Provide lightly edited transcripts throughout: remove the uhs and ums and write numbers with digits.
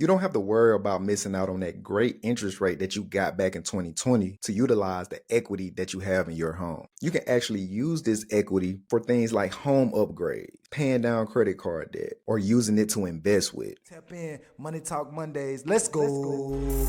You don't have to worry about missing out on that great interest rate that you got back in 2020 to utilize the equity that you have in your home. You can actually use this equity for things like home upgrades, paying down credit card debt, or using it to invest with. Tap in, Money Talk Mondays. Let's go.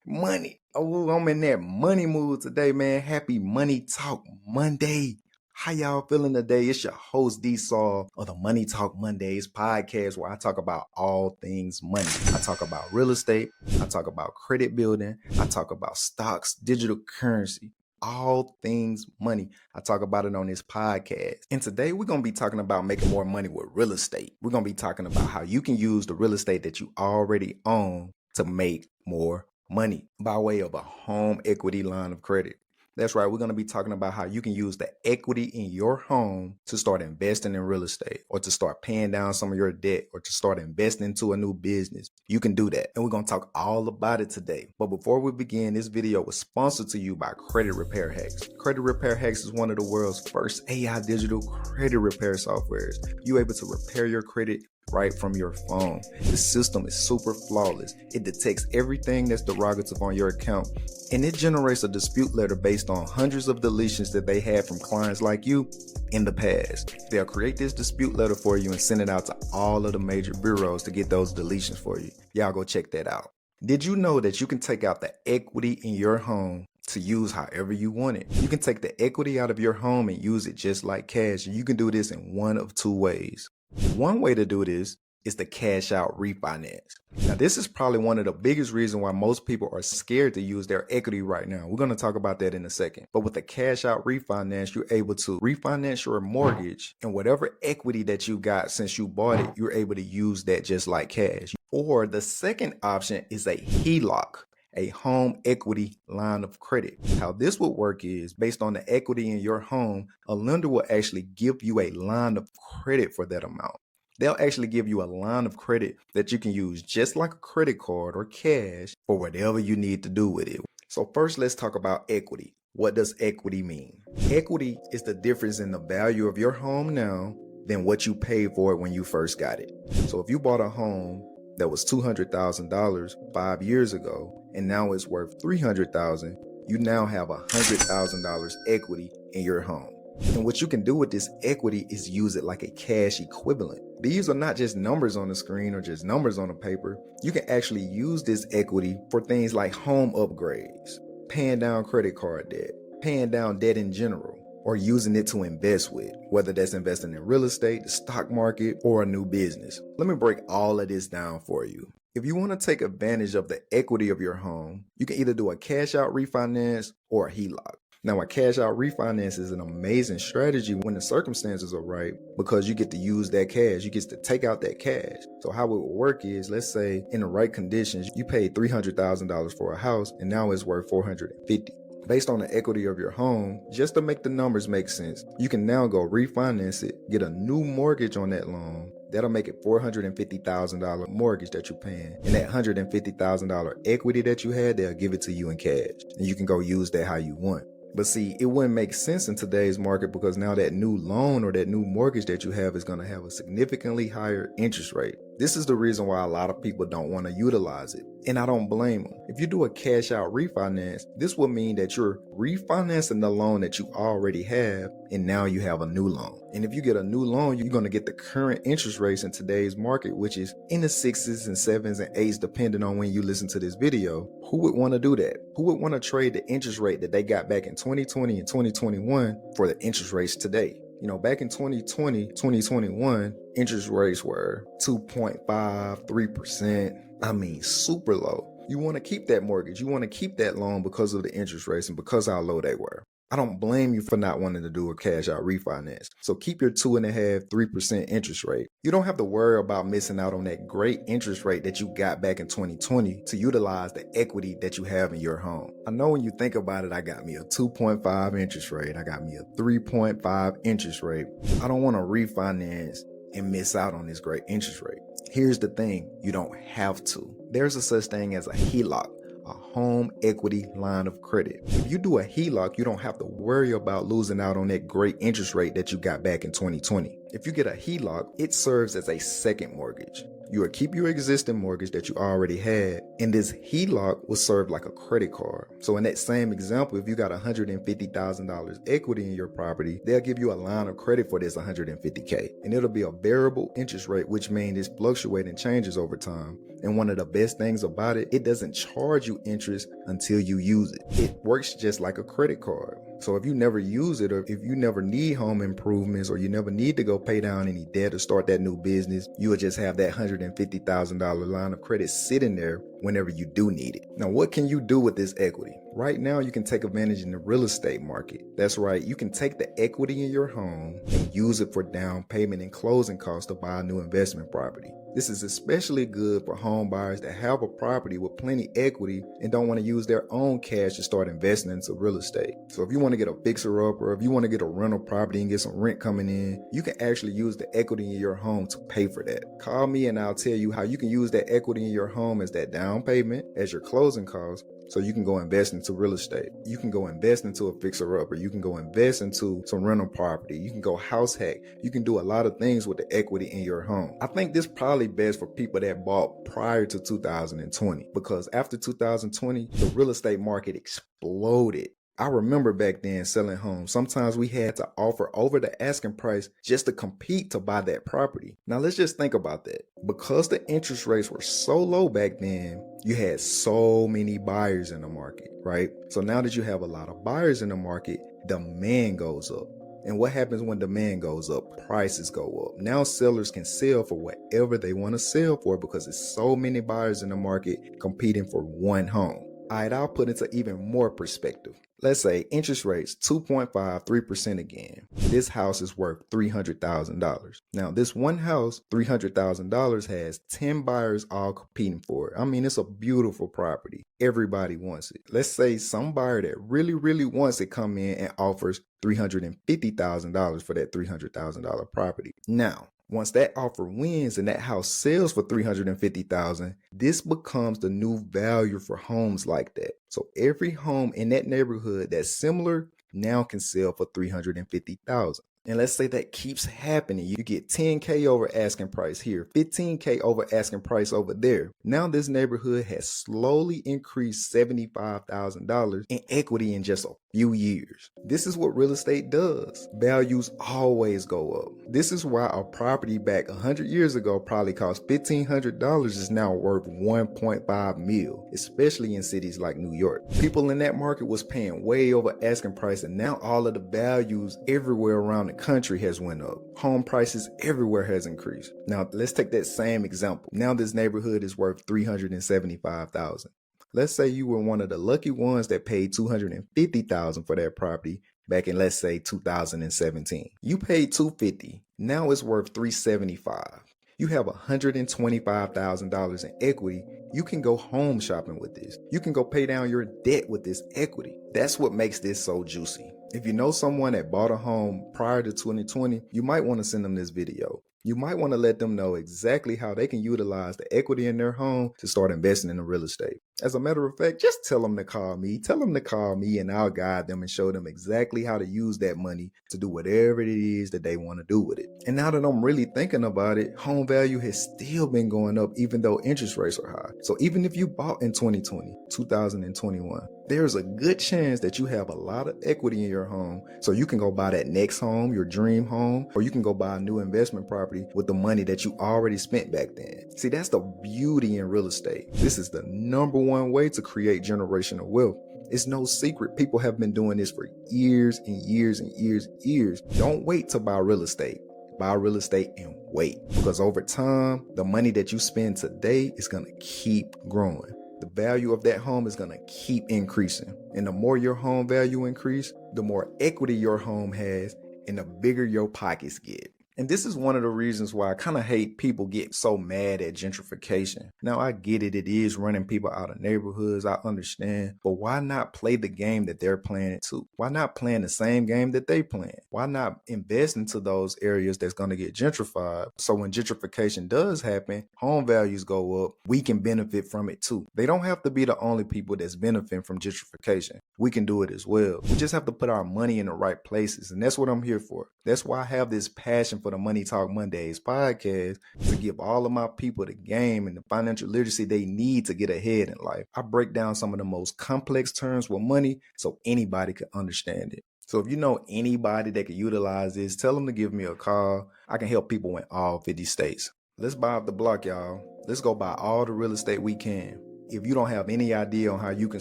Money. Oh, I'm in that money mood today, man. Happy Money Talk Monday. How y'all feeling today? It's your host, D. Saul, of the Money Talk Mondays podcast, where I talk about all things money. I talk about real estate. I talk about credit building. I talk about stocks, digital currency, all things money. I talk about it on this podcast. And today we're going to be talking about making more money with real estate. We're going to be talking about how you can use the real estate that you already own to make more money by way of a home equity line of credit. That's right. We're going to be talking about how you can use the equity in your home to start investing in real estate, or to start paying down some of your debt, or to start investing into a new business. You can do that. And we're going to talk all about it today. But before we begin, this video was sponsored to you by Credit Repair Hacks. Credit Repair Hacks is one of the world's first AI digital credit repair softwares. You're able to repair your credit right from your phone. The system is super flawless. It detects everything that's derogative on your account, and it generates a dispute letter based on hundreds of deletions that they had from clients like you in the past. They'll create this dispute letter for you and send it out to all of the major bureaus to get those deletions for you. Y'all go check that out. Did you know that you can take out the equity in your home to use however you want it? You can take the equity out of your home and use it just like cash. And you can do this in one of two ways. One way to do this is the cash out refinance. Now, this is probably one of the biggest reasons why most people are scared to use their equity right now. We're going to talk about that in a second. But with the cash out refinance, you're able to refinance your mortgage, and whatever equity that you got since you bought it, you're able to use that just like cash. Or the second option is a HELOC, a home equity line of credit. How this would work is, based on the equity in your home, a lender will actually give you a line of credit for that amount. They'll actually give you a line of credit that you can use just like a credit card or cash for whatever you need to do with it. So first, let's talk about equity. What does equity mean? Equity is the difference in the value of your home now than what you paid for it when you first got it. So if you bought a home that was $200,000 5 years ago, and now it's worth $300,000, you now have $100,000 equity in your home. And what you can do with this equity is use it like a cash equivalent. These are not just numbers on the screen or just numbers on the paper. You can actually use this equity for things like home upgrades, paying down credit card debt, paying down debt in general, or using it to invest with, whether that's investing in real estate, the stock market, or a new business. Let me break all of this down for you. If you want to take advantage of the equity of your home, you can either do a cash out refinance or a HELOC. Now, a cash out refinance is an amazing strategy when the circumstances are right, because you get to use that cash. You get to take out that cash. So how it will work is, let's say in the right conditions, you paid $300,000 for a house and now it's worth $450,000. Based on the equity of your home, just to make the numbers make sense, you can now go refinance it, get a new mortgage on that loan. That'll make it $450,000 mortgage that you're paying. And that $150,000 equity that you had, they'll give it to you in cash. And you can go use that how you want. But see, it wouldn't make sense in today's market, because now that new loan or that new mortgage that you have is going to have a significantly higher interest rate. This is the reason why a lot of people don't want to utilize it. And I don't blame them. If you do a cash out refinance, this will mean that you're refinancing the loan that you already have, and now you have a new loan. And if you get a new loan, you're going to get the current interest rates in today's market, which is in the 6s and 7s and 8s, depending on when you listen to this video. Who would want to do that? Who would want to trade the interest rate that they got back in 2020 and 2021 for the interest rates today? You know, back in 2020, 2021, interest rates were 2.5, 3%. I mean, super low. You want to keep that mortgage. You want to keep that loan because of the interest rates and because how low they were. I don't blame you for not wanting to do a cash out refinance. So keep your 2.5%, 3% interest rate. You don't have to worry about missing out on that great interest rate that you got back in 2020 to utilize the equity that you have in your home. I know when you think about it, I got me a 2.5 interest rate. I got me a 3.5 interest rate. I don't want to refinance and miss out on this great interest rate. Here's the thing, you don't have to. There's a such thing as a HELOC, a home equity line of credit. If you do a HELOC, you don't have to worry about losing out on that great interest rate that you got back in 2020. If you get a HELOC, it serves as a second mortgage. You will keep your existing mortgage that you already had, and this HELOC will serve like a credit card. So in that same example, if you got $150,000 equity in your property, they'll give you a line of credit for this $150K, and it'll be a variable interest rate, which means it's fluctuating changes over time. And one of the best things about it, it doesn't charge you interest until you use it. It works just like a credit card. So if you never use it, or if you never need home improvements, or you never need to go pay down any debt or start that new business, you will just have that $150,000 line of credit sitting there whenever you do need it. Now, what can you do with this equity? Right now, you can take advantage in the real estate market. That's right, you can take the equity in your home and use it for down payment and closing costs to buy a new investment property. This is especially good for home buyers that have a property with plenty equity and don't want to use their own cash to start investing into real estate. So if you want to get a fixer-upper, or if you want to get a rental property and get some rent coming in, you can actually use the equity in your home to pay for that. Call me and I'll tell you how you can use that equity in your home as that down payment, as your closing costs, so you can go invest into real estate. You can go invest into a fixer-upper. You can go invest into some rental property. You can go house hack. You can do a lot of things with the equity in your home. I think this probably best for people that bought prior to 2020, because after 2020, the real estate market exploded. I remember back then selling homes. Sometimes we had to offer over the asking price just to compete to buy that property. Now let's just think about that. Because the interest rates were so low back then, you had so many buyers in the market, right? So now that you have a lot of buyers in the market, demand goes up. And what happens when demand goes up? Prices go up. Now sellers can sell for whatever they want to sell for because there's so many buyers in the market competing for one home. All right, I'll put into even more perspective. Let's say interest rates 2.53% again. This house is worth $300,000. Now, this one house, $300,000, has 10 buyers all competing for it. I mean, it's a beautiful property. Everybody wants it. Let's say some buyer that really wants it come in and offers $350,000 for that $300,000 property. Now, once that offer wins and that house sells for $350,000, this becomes the new value for homes like that. So every home in that neighborhood that's similar now can sell for $350,000. And let's say that keeps happening. You get 10K over asking price here, 15K over asking price over there. Now this neighborhood has slowly increased $75,000 in equity in just a few years. This is what real estate does. Values always go up. This is why a property back 100 years ago probably cost $1,500 is now worth $1.5 million, especially in cities like New York. People in that market was paying way over asking price, and now all of the values everywhere around the country has went up. Home prices everywhere has increased. Now let's take that same example. Now this neighborhood is worth $375,000. Let's say you were one of the lucky ones that paid $250,000 for that property back in, let's say, 2017. You paid $250,000. Now it's worth $375,000. You have $125,000 in equity. You can go home shopping with this. You can go pay down your debt with this equity. That's what makes this so juicy. If you know someone that bought a home prior to 2020, you might want to send them this video. You might want to let them know exactly how they can utilize the equity in their home to start investing in the real estate. As a matter of fact, just tell them to call me. Tell them to call me and I'll guide them and show them exactly how to use that money to do whatever it is that they want to do with it. And now that I'm really thinking about it, home value has still been going up even though interest rates are high. So even if you bought in 2020, 2021, there's a good chance that you have a lot of equity in your home, so you can go buy that next home, your dream home, or you can go buy a new investment property with the money that you already spent back then. See, that's the beauty in real estate. This is the number one way to create generational wealth. It's no secret. People have been doing this for years and years and years and years. Don't wait to buy real estate. Buy real estate and wait, because over time, the money that you spend today is going to keep growing. The value of that home is going to keep increasing. And the more your home value increase, the more equity your home has and the bigger your pockets get. And this is one of the reasons why I kind of hate people get so mad at gentrification. Now, I get it. It is running people out of neighborhoods. I understand. But why not play the game that they're playing too? Why not playing the same game that they playing? Why not invest into those areas that's going to get gentrified? So when gentrification does happen, home values go up. We can benefit from it too. They don't have to be the only people that's benefiting from gentrification. We can do it as well. We just have to put our money in the right places. And that's what I'm here for. That's why I have this passion for the Money Talk Mondays podcast, to give all of my people the game and the financial literacy they need to get ahead in life. I break down some of the most complex terms with money so anybody can understand it. So if you know anybody that can utilize this, tell them to give me a call. I can help people in all 50 states. Let's buy off the block, y'all. Let's go buy all the real estate we can. If you don't have any idea on how you can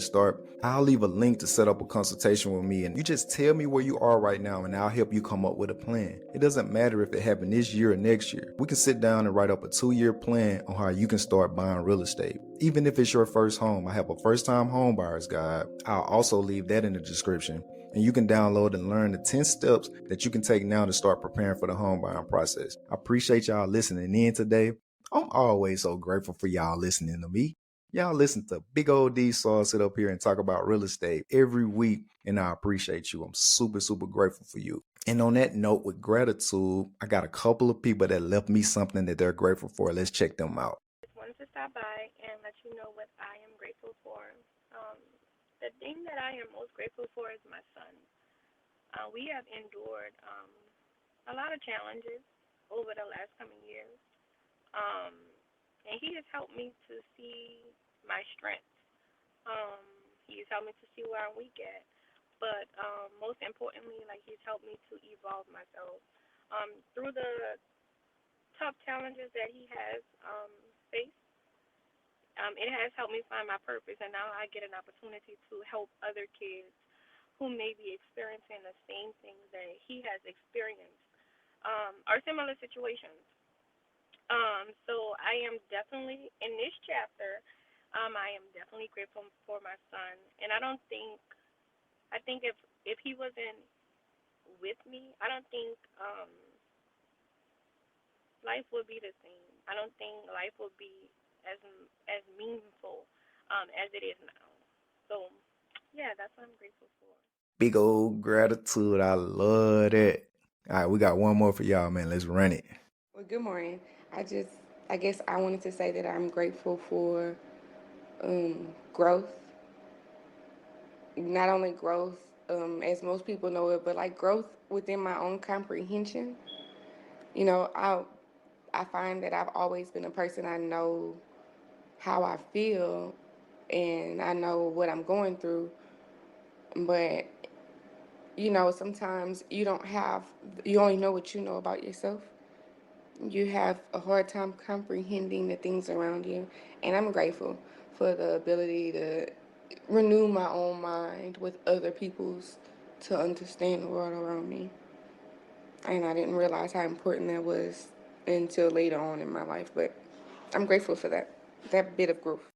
start, I'll leave a link to set up a consultation with me, and you just tell me where you are right now and I'll help you come up with a plan. It doesn't matter if it happened this year or next year. We can sit down and write up a 2-year plan on how you can start buying real estate. Even if it's your first home, I have a first-time home buyer's guide. I'll also leave that in the description. And you can download and learn the 10 steps that you can take now to start preparing for the home buying process. I appreciate y'all listening in today. I'm always so grateful for y'all listening to me. Y'all listen to Big Old D Saul sit up here and talk about real estate every week, and I appreciate you. I'm super, super grateful for you. And on that note, with gratitude, I got a couple of people that left me something that they're grateful for. Let's check them out. Just wanted to stop by and let you know what I am grateful for. The thing that I am most grateful for is my son. We have endured a lot of challenges over the last coming years, and he has helped me to see my strengths. He's helped me to see where I'm weak at, but most importantly, like, he's helped me to evolve myself through the tough challenges that he has faced. It has helped me find my purpose, and now I get an opportunity to help other kids who may be experiencing the same things that he has experienced, or similar situations. So I am definitely, in this chapter, I am definitely grateful for my son. And I think if he wasn't with me, I don't think life would be the same. I don't think life would be as meaningful as it is now. So, yeah, that's what I'm grateful for. Big old gratitude. I love that. All right, we got one more for y'all, man. Let's run it. Well, good morning. I guess I wanted to say that I'm grateful for growth. Not only growth, as most people know it, but like growth within my own comprehension. You know, I find that I've always been a person. I know how I feel, and I know what I'm going through. But you know, sometimes you only know what you know about yourself. You have a hard time comprehending the things around you. And I'm grateful for the ability to renew my own mind with other people's to understand the world around me. And I didn't realize how important that was until later on in my life. But I'm grateful for that bit of growth.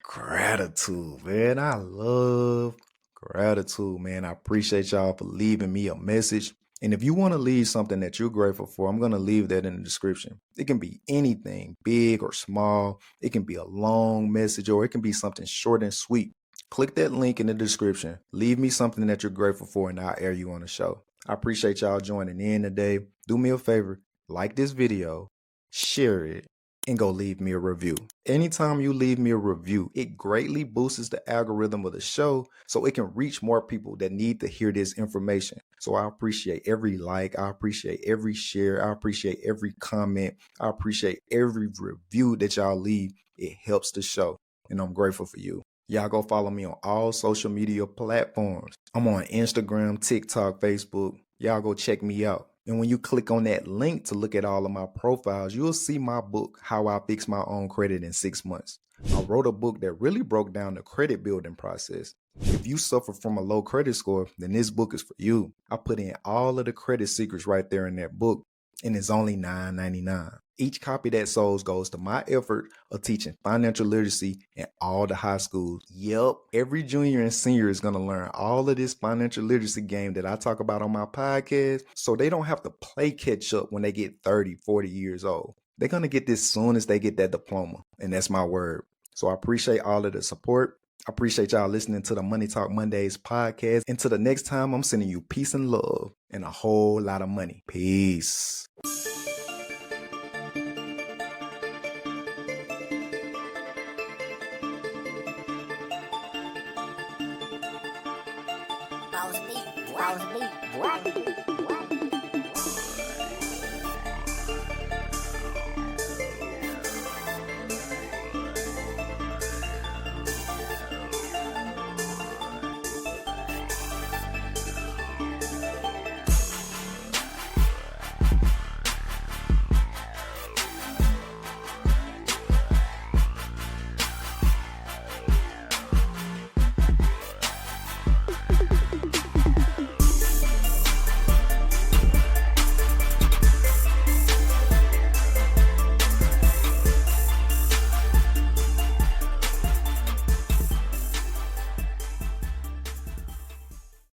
Gratitude, man. I love gratitude, man. I appreciate y'all for leaving me a message. And if you want to leave something that you're grateful for, I'm going to leave that in the description. It can be anything, big or small. It can be a long message, or it can be something short and sweet. Click that link in the description. Leave me something that you're grateful for, and I'll air you on the show. I appreciate y'all joining in today. Do me a favor, like this video, share it, and go leave me a review. Anytime you leave me a review, it greatly boosts the algorithm of the show so it can reach more people that need to hear this information. So I appreciate every like, I appreciate every share, I appreciate every comment, I appreciate every review that y'all leave. It helps the show, and I'm grateful for you. Y'all go follow me on all social media platforms. I'm on Instagram, TikTok, Facebook. Y'all go check me out. And when you click on that link to look at all of my profiles, you'll see my book, How I Fix My Own Credit in 6 Months. I wrote a book that really broke down the credit building process. If you suffer from a low credit score, then this book is for you. I put in all of the credit secrets right there in that book, and it's only $9.99. Each copy that sold goes to my effort of teaching financial literacy in all the high schools. Yep, every junior and senior is going to learn all of this financial literacy game that I talk about on my podcast, so they don't have to play catch up when they get 30, 40 years old. They're going to get this soon as they get that diploma, and that's my word. So I appreciate all of the support. I appreciate y'all listening to the Money Talk Mondays podcast. Until the next time, I'm sending you peace and love and a whole lot of money. Peace. Boss beat, boy.